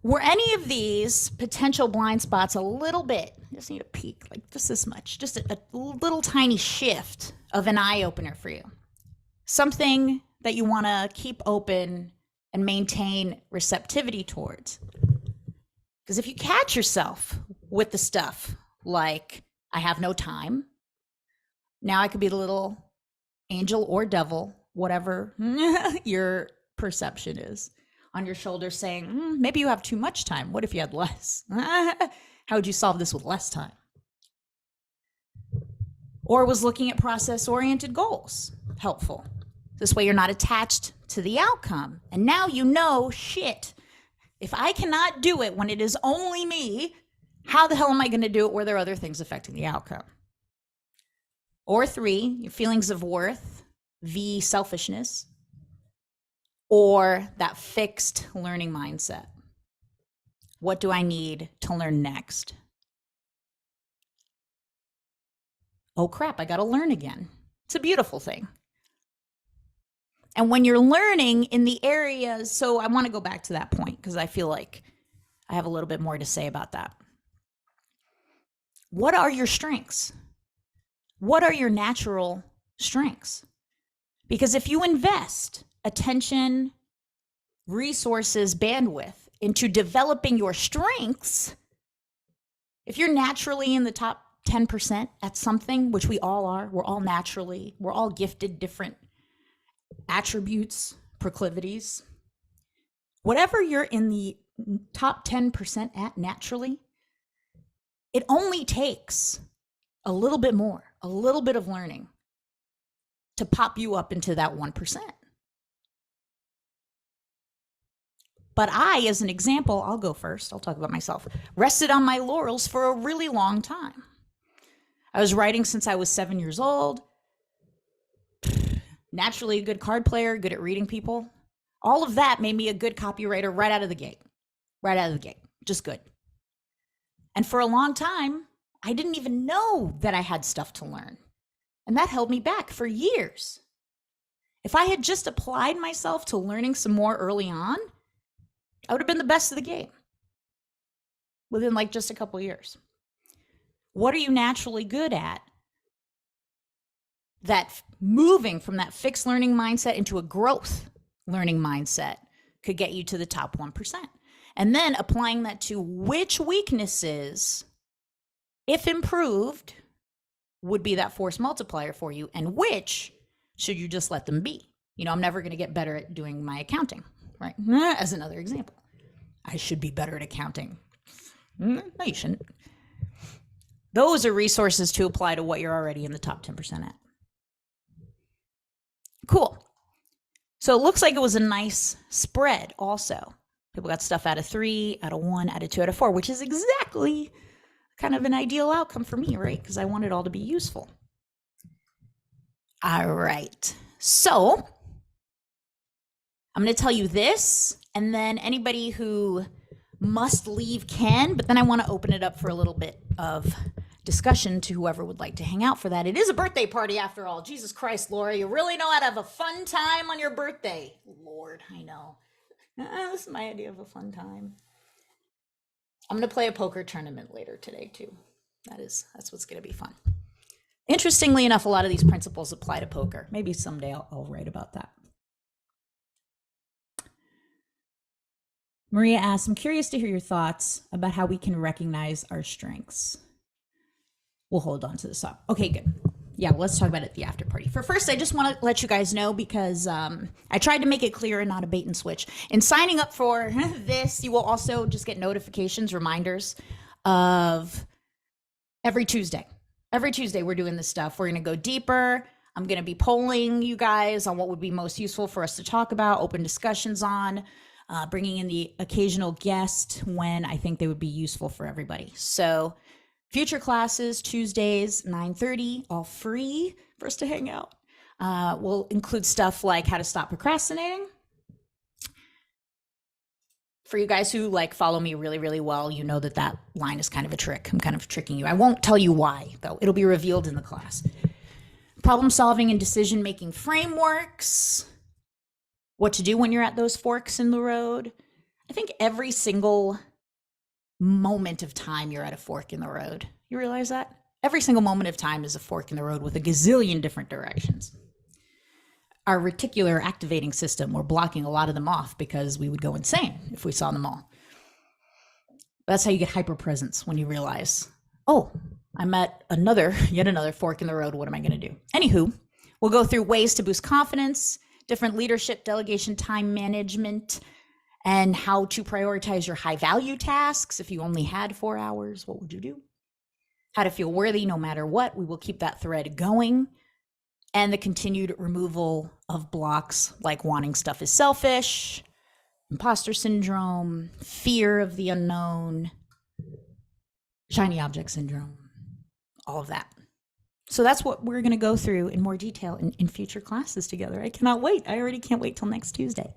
Were any of these potential blind spots a little bit, just need a peek, like just this much, just a little tiny shift of an eye opener for you? Something that you want to keep open and maintain receptivity towards. Because if you catch yourself with the stuff like, I have no time, now I could be the little angel or devil, whatever your perception is, on your shoulder saying, maybe you have too much time. What if you had less? How would you solve this with less time? Or was looking at process-oriented goals helpful? This way you're not attached to the outcome. And now you know, shit, if I cannot do it when it is only me, how the hell am I going to do it where there are other things affecting the outcome? Or 3, your feelings of worth, v. selfishness, or that fixed learning mindset. What do I need to learn next? Oh crap, I got to learn again. It's a beautiful thing. And when you're learning in the areas, so I want to go back to that point because I feel like I have a little bit more to say about that. What are your strengths? What are your natural strengths? Because if you invest attention, resources, bandwidth into developing your strengths, if you're naturally in the top 10% at something, which we all are, we're all gifted different attributes, proclivities. Whatever you're in the top 10% at naturally, it only takes a little bit more, a little bit of learning to pop you up into that 1%. But I, as an example, I'll go first, I'll talk about myself, rested on my laurels for a really long time. I was writing since I was 7 years old. Naturally a good card player, good at reading people. All of that made me a good copywriter right out of the gate. Just good. And for a long time, I didn't even know that I had stuff to learn. And that held me back for years. If I had just applied myself to learning some more early on, I would have been the best of the game within like just a couple of years. What are you naturally good at? That moving from that fixed learning mindset into a growth learning mindset could get you to the top 1%. And then applying that to which weaknesses if improved, would be that force multiplier for you, and which should you just let them be? I'm never going to get better at doing my accounting, right? As another example. I should be better at accounting. No, you shouldn't. Those are resources to apply to what you're already in the top 10% at. Cool. So it looks like it was a nice spread also. People got stuff out of 3, out of 1, out of 2, out of 4, which is exactly kind of an ideal outcome for me, right? Because I want it all to be useful. All right. So I'm going to tell you this, and then anybody who must leave can, but then I want to open it up for a little bit of discussion to whoever would like to hang out for that. It is a birthday party after all. Jesus Christ, Laura, you really know how to have a fun time on your birthday. Lord, I know. This is my idea of a fun time. I'm going to play a poker tournament later today too. That's what's going to be fun. Interestingly enough, a lot of these principles apply to poker. Maybe someday I'll write about that. Maria asks, I'm curious to hear your thoughts about how we can recognize our strengths. We'll hold on to this up. Okay, good. Yeah, let's talk about it at the after party. For first, I just want to let you guys know, because I tried to make it clear and not a bait and switch. In signing up for this, you will also just get notifications, reminders of every Tuesday. Every Tuesday, we're doing this stuff. We're going to go deeper. I'm going to be polling you guys on what would be most useful for us to talk about, open discussions on, bringing in the occasional guest when I think they would be useful for everybody. So future classes, Tuesdays, 9:30, all free for us to hang out. We'll include stuff like how to stop procrastinating. For you guys who follow me really, really well, you know that line is kind of a trick. I'm kind of tricking you. I won't tell you why, though. It'll be revealed in the class. Problem solving and decision-making frameworks. What to do when you're at those forks in the road. I think every single moment of time you're at a fork in the road. You realize that? Every single moment of time is a fork in the road with a gazillion different directions. Our reticular activating system, we're blocking a lot of them off because we would go insane if we saw them all. That's how you get hyperpresence, when you realize, oh, I'm at yet another fork in the road. What am I going to do? Anywho, we'll go through ways to boost confidence, different leadership, delegation, time management, and how to prioritize your high value tasks. If you only had 4 hours, what would you do? How to feel worthy no matter what. We will keep that thread going. And the continued removal of blocks like wanting stuff is selfish, imposter syndrome, fear of the unknown, shiny object syndrome, all of that. So that's what we're going to go through in more detail in future classes together. I cannot wait. I already can't wait till next Tuesday.